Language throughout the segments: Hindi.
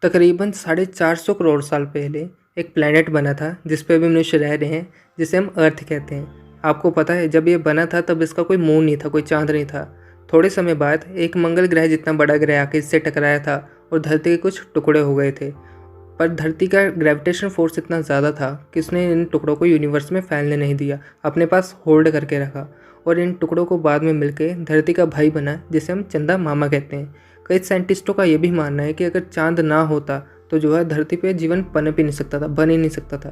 तकरीबन 450 करोड़ साल पहले एक प्लैनेट बना था जिस पे अभी मनुष्य रह रहे हैं, जिसे हम अर्थ कहते हैं। आपको पता है जब ये बना था तब इसका कोई मून नहीं था, कोई चांद नहीं था। थोड़े समय बाद एक मंगल ग्रह जितना बड़ा ग्रह आके इससे टकराया था और धरती के कुछ टुकड़े हो गए थे। पर धरती का ग्रेविटेशन फोर्स इतना ज़्यादा था कि उसने इन टुकड़ों को यूनिवर्स में फैलने नहीं दिया, अपने पास होल्ड करके रखा और इन टुकड़ों को बाद में मिलकर धरती का भाई बना जिसे हम चंदा मामा कहते हैं। कई साइंटिस्टों का यह भी मानना है कि अगर चांद ना होता तो जो है धरती पे जीवन पनप ही नहीं सकता था, बन ही नहीं सकता था।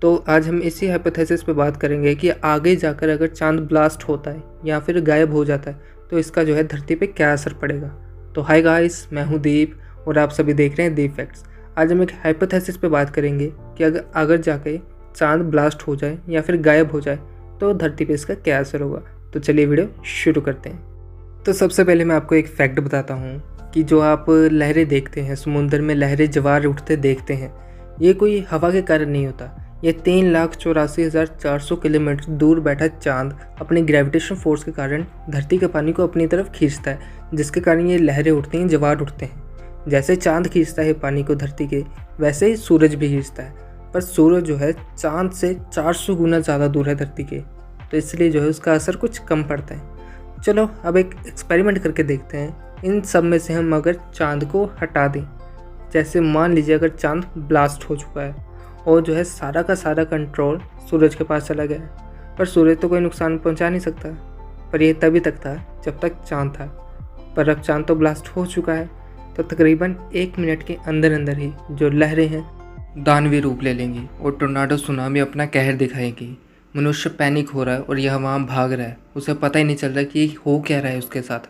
तो आज हम इसी हाइपोथेसिस पे बात करेंगे कि आगे जाकर अगर चांद ब्लास्ट होता है या फिर गायब हो जाता है तो इसका जो है धरती पे क्या असर पड़ेगा। तो हाय गाइस, मैं हूँ दीप और आप सभी देख रहे हैं दीप फैक्ट्स। आज हम एक हाइपोथेसिस पे बात करेंगे कि अगर जाके चांद ब्लास्ट हो जाए या फिर गायब हो जाए तो धरती पे इसका क्या असर होगा। तो चलिए वीडियो शुरू करते हैं। तो सबसे पहले मैं आपको एक फैक्ट बताता हूँ कि जो आप लहरें देखते हैं, समुद्र में लहरें ज्वार उठते देखते हैं, ये कोई हवा के कारण नहीं होता। ये 3,84,400 किलोमीटर दूर बैठा चांद अपने ग्रेविटेशन फोर्स के कारण धरती के पानी को अपनी तरफ खींचता है, जिसके कारण ये लहरें उठती हैं, ज्वार उठते हैं। जैसे चांद खींचता है पानी को धरती के, वैसे ही सूरज भी खींचता है। पर सूरज जो है चांद से 400 गुना ज़्यादा दूर है धरती के, तो इसलिए जो है उसका असर कुछ कम पड़ता है। चलो अब एक एक्सपेरिमेंट करके देखते हैं। इन सब में से हम अगर चांद को हटा दें, जैसे मान लीजिए अगर चांद ब्लास्ट हो चुका है और जो है सारा का सारा कंट्रोल सूरज के पास चला गया है, पर सूरज तो कोई नुकसान पहुंचा नहीं सकता। पर ये तभी तक था जब तक चांद था, पर अब चांद तो ब्लास्ट हो चुका है। तो तकरीबन 1 मिनट के अंदर अंदर ही जो लहरें हैं दानवीय रूप ले लेंगी और टोर्नाडो सुनामी अपना कहर दिखाएगी। मनुष्य पैनिक हो रहा है और यह वहाँ भाग रहा है, उसे पता ही नहीं चल रहा कि हो क्या रहा है उसके साथ।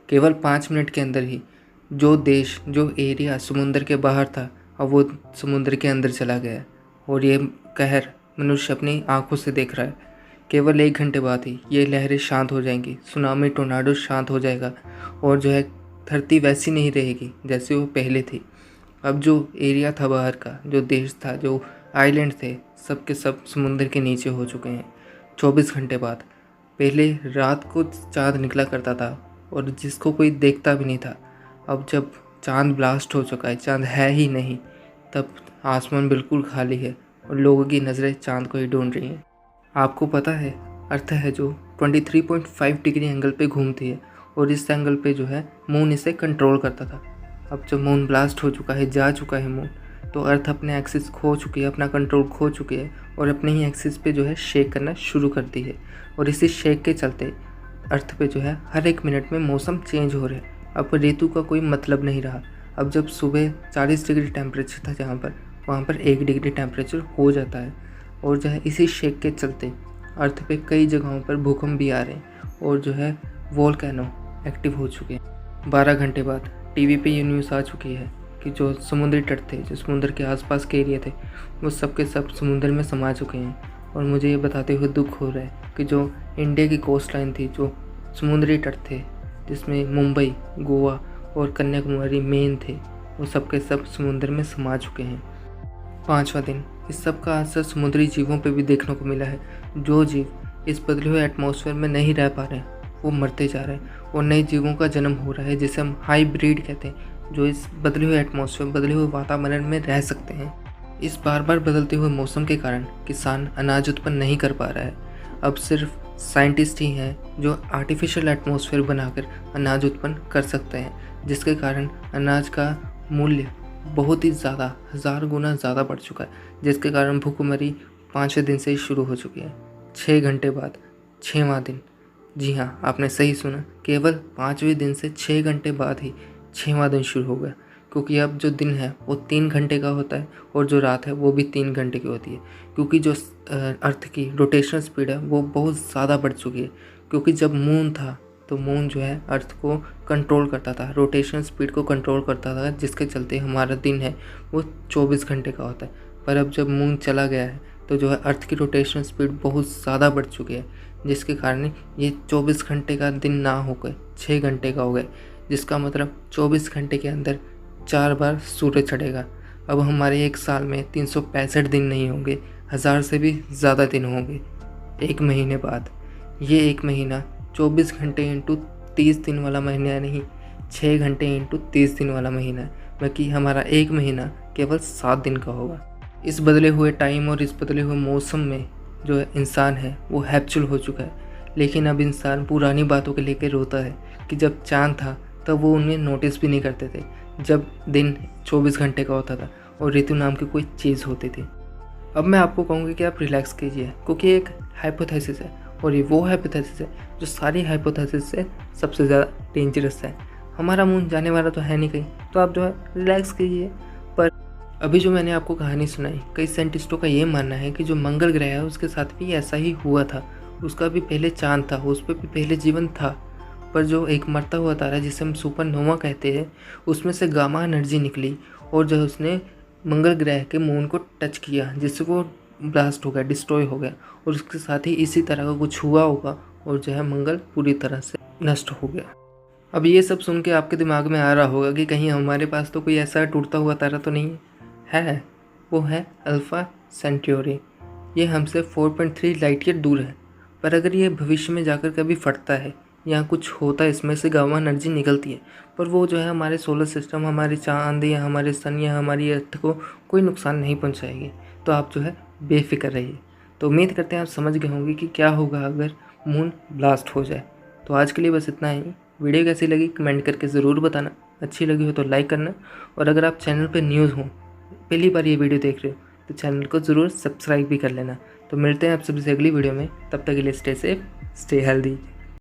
केवल 5 मिनट के अंदर ही जो देश, जो एरिया समुंदर के बाहर था, अब वो समुंदर के अंदर चला गया और ये कहर मनुष्य अपनी आंखों से देख रहा है। केवल 1 घंटे बाद ही ये लहरें शांत हो जाएंगी, सुनामी टोर्नाडो शांत हो जाएगा और जो है धरती वैसी नहीं रहेगी जैसे वो पहले थी। अब जो एरिया था बाहर का, जो देश था, जो आइलैंड थे, सब के सब समुंदर के नीचे हो चुके हैं 24 घंटे बाद। पहले रात को चांद निकला करता था और जिसको कोई देखता भी नहीं था। अब जब चांद ब्लास्ट हो चुका है, चांद है ही नहीं, तब आसमान बिल्कुल खाली है और लोगों की नज़रें चांद को ही ढूंढ रही हैं। आपको पता है अर्थ है जो 23.5 डिग्री एंगल पे घूमती है और इस एंगल पे जो है मून इसे कंट्रोल करता था। अब जब मून ब्लास्ट हो चुका है, जा चुका है मून, तो अर्थ अपने एक्सिस खो चुकी है, अपना कंट्रोल खो चुकी है और अपने ही एक्सिस पे जो है शेक करना शुरू करती है। और इसी शेक के चलते अर्थ पे जो है हर 1 मिनट में मौसम चेंज हो रहा है। अब ऋतु का कोई मतलब नहीं रहा। अब जब सुबह 40 डिग्री टेम्परेचर था जहाँ पर, वहाँ पर 1 डिग्री टेम्परेचर हो जाता है। और जो है इसी शेक के चलते अर्थ पे कई जगहों पर भूकंप भी आ रहे हैं और जो है वोल्केनो एक्टिव हो चुके हैं। 12 घंटे बाद टीवी पे ये न्यूज़ आ चुकी है कि जो समुद्री तट थे, जो समुद्र के आसपास के एरिया थे, वो सब के सब समुद्र में समा चुके हैं। और मुझे ये बताते हुए दुख हो रहा है कि जो इंडिया की कोस्ट लाइन थी, जो समुद्री तट थे, जिसमें मुंबई, गोवा और कन्याकुमारी मेन थे, वो सब के सब समुद्र में समा चुके हैं। 5वां दिन इस सब का असर समुद्री जीवों पे भी देखने को मिला है। जो जीव इस बदले हुए एटमॉस्फेयर में नहीं रह पा रहे हैं वो मरते जा रहे हैं और नए जीवों का जन्म हो रहा है, जिसे हम हाइब्रिड कहते हैं, जो इस बदले हुए एटमॉस्फेयर, बदले हुए वातावरण में रह सकते हैं। इस बार बार बदलते हुए मौसम के कारण किसान अनाज उत्पन्न नहीं कर पा रहा है। अब सिर्फ साइंटिस्ट ही हैं जो आर्टिफिशियल एटमॉस्फेयर बनाकर अनाज उत्पन्न कर सकते हैं, जिसके कारण अनाज का मूल्य बहुत ही ज़्यादा, 1000 गुना ज़्यादा बढ़ चुका है, जिसके कारण भूखमरी 5वें दिन से ही शुरू हो चुकी है। 6 घंटे बाद 6वां दिन, जी हाँ आपने सही सुना, केवल 5वें दिन से 6 घंटे बाद ही 6वां दिन शुरू होगा। क्योंकि अब जो दिन है वो 3 घंटे का होता है और जो रात है वो भी 3 घंटे की होती है। क्योंकि जो अर्थ की रोटेशनल स्पीड है वो बहुत ज़्यादा बढ़ चुकी है। क्योंकि जब मून था तो मून जो है अर्थ को कंट्रोल करता था, रोटेशनल स्पीड को कंट्रोल करता था, जिसके चलते हमारा दिन है वो 24 घंटे का होता है। पर अब जब मून चला गया है तो जो है अर्थ की रोटेशनल स्पीड बहुत ज़्यादा बढ़ चुकी है, जिसके कारण ये 24 घंटे का दिन ना होकर 6 घंटे का हो गए, जिसका मतलब 24 घंटे के अंदर 4 बार सूरज चढ़ेगा। अब हमारे एक साल में 365 दिन नहीं होंगे, 1000 से भी ज़्यादा दिन होंगे 1 महीने बाद। ये 1 महीना 24 घंटे इंटू 30 दिन वाला महीना नहीं, 6 घंटे इंटू 30 दिन वाला महीना है। में कि हमारा 1 महीना केवल 7 दिन का होगा। इस बदले हुए टाइम और इस बदले हुए मौसम में जो इंसान है वो हैप्चुअल हो चुका है। लेकिन अब इंसान पुरानी बातों के लेकर रोता है कि जब चाँद था तब वो उन्हें नोटिस भी नहीं करते थे, जब दिन 24 घंटे का होता था और ऋतु नाम की कोई चीज़ होती थी। अब मैं आपको कहूँगी कि आप रिलैक्स कीजिए, क्योंकि एक हाइपोथेसिस है और ये वो हाइपोथेसिस है जो सारी हाइपोथेसिस से सबसे ज़्यादा डेंजरस है। हमारा मून जाने वाला तो है नहीं कहीं, तो आप जो है रिलैक्स कीजिए। पर अभी जो मैंने आपको कहानी सुनाई, कई साइंटिस्टों का ये मानना है कि जो मंगल ग्रह है उसके साथ भी ऐसा ही हुआ था। उसका भी पहले चाँद था, उस पर भी पहले जीवन था, पर जो एक मरता हुआ तारा जिसे हम सुपरनोवा कहते हैं, उसमें से गामा एनर्जी निकली और जो उसने मंगल ग्रह के मून को टच किया, जिससे वो ब्लास्ट हो गया, डिस्ट्रॉय हो गया। और उसके साथ ही इसी तरह का कुछ हुआ होगा और जो है मंगल पूरी तरह से नष्ट हो गया। अब ये सब सुन के आपके दिमाग में आ रहा होगा कि कहीं हमारे पास तो कोई ऐसा टूटता हुआ तारा तो नहीं है। वो है अल्फ़ा सेंट्योरी। ये हमसे 4.3 लाइट ईयर दूर है। पर अगर ये भविष्य में जाकर कभी फटता है या कुछ होता है, इसमें से गामा एनर्जी निकलती है, पर वो जो है हमारे सोलर सिस्टम, हमारे चाँद या हमारे सन या हमारी अर्थ को कोई नुकसान नहीं पहुंचाएगी। तो आप जो है बेफिक्र रहिए। तो उम्मीद करते हैं आप समझ गए होंगे कि क्या होगा अगर मून ब्लास्ट हो जाए। तो आज के लिए बस इतना ही। वीडियो कैसी लगी कमेंट करके ज़रूर बताना, अच्छी लगी हो तो लाइक करना, और अगर आप चैनल पर न्यूज़ हो, पहली बार ये वीडियो देख रहे हो, तो चैनल को ज़रूर सब्सक्राइब भी कर लेना। तो मिलते हैं आप सबसे अगली वीडियो में, तब तक के लिए स्टे सेफ, स्टे हेल्दी।